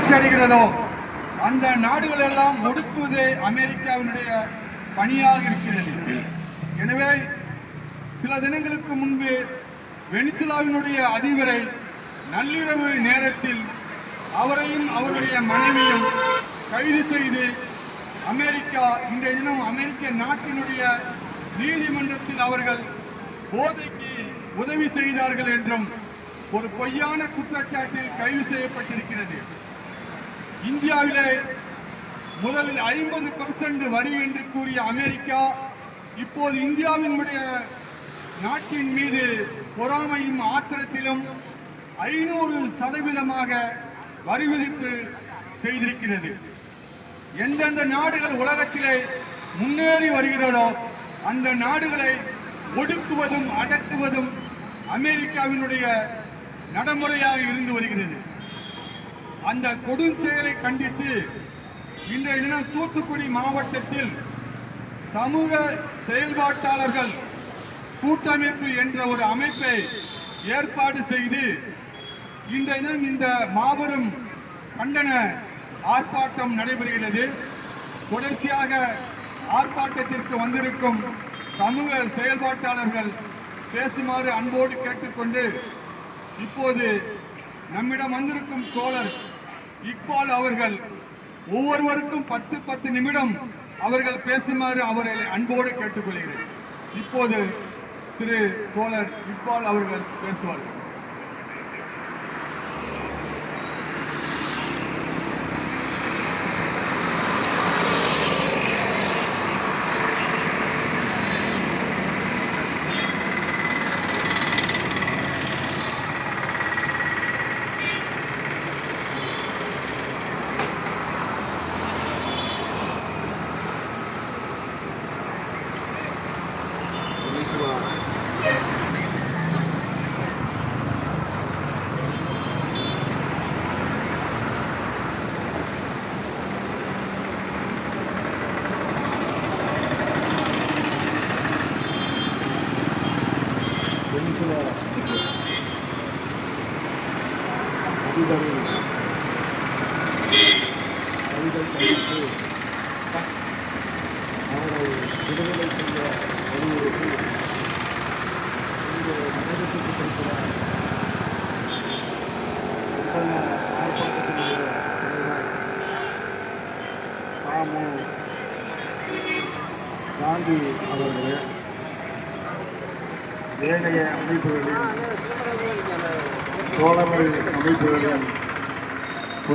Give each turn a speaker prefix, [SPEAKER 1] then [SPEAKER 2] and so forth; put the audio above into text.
[SPEAKER 1] வளர்ச்சி அடைகிறதோ அந்த நாடுகள் எல்லாம் ஒடுக்குவதே அமெரிக்காவினுடைய பணியாக இருக்கிறது. எனவே சில தினங்களுக்கு முன்பு வெனிசுலாவினுடைய அதிபரை நள்ளிரவு நேரத்தில் அவரையும் அவருடைய மனைவியும் கைது செய்து அமெரிக்கா இன்றைய தினம் அமெரிக்க நாட்டினுடைய நீதிமன்றத்தில் அவர்கள் போதைக்கு உதவி செய்தார்கள் என்றும் ஒரு பொய்யான குற்றச்சாட்டில் கைது செய்யப்பட்டிருக்கிறது. இந்தியாவிலே முதலில் 50% வரி என்று கூறிய அமெரிக்கா இப்போது இந்தியாவினுடைய நாட்டின் மீது பொறாமையும் ஆத்திரத்திலும் 500% வரி விதிப்பு செய்திருக்கிறது. எந்தெந்த நாடுகள் உலகத்திலே முன்னேறி வருகிறதோ அந்த நாடுகளை ஒடுக்குவதும் அடக்குவதும் அமெரிக்காவினுடைய நடைமுறையாக இருந்து வருகிறது. அந்த கொடுஞ்செயலை கண்டித்து இன்றைய தினம் தூத்துக்குடி மாவட்டத்தில் சமூக செயல்பாட்டாளர்கள் கூட்டமைப்பு என்ற ஒரு அமைப்பை ஏற்பாடு செய்து இன்றைய தினம் இந்த மாபெரும் கண்டன ஆர்ப்பாட்டம் நடைபெறுகிறது. தொடர்ச்சியாக ஆர்ப்பாட்டத்திற்கு வந்திருக்கும் சமூக செயல்பாட்டாளர்கள் பேசுமாறு அன்போடு கேட்டுக்கொண்டு இப்போது நம்மிடம் வந்திருக்கும் தோழர் இக்பால் அவர்கள் ஒவ்வொருவருக்கும் 10 நிமிடம் அவர்கள் பேசுமாறு அவரை அன்போடு கேட்டுக்கொள்கிறேன். இப்போது திரு தோழர் இக்பால் அவர்கள் பேசுவார்கள். அவரை விடுதலை செய்ய வலியுறுத்தி இந்த நகரத்துக்கு கொடுக்கிற ஆர்ப்பாட்டத்தினுடைய தலைவர் சாமு காந்தி அவர்கள் ஏனைய அமைப்புகளின் தோழமை அமைப்புகளின்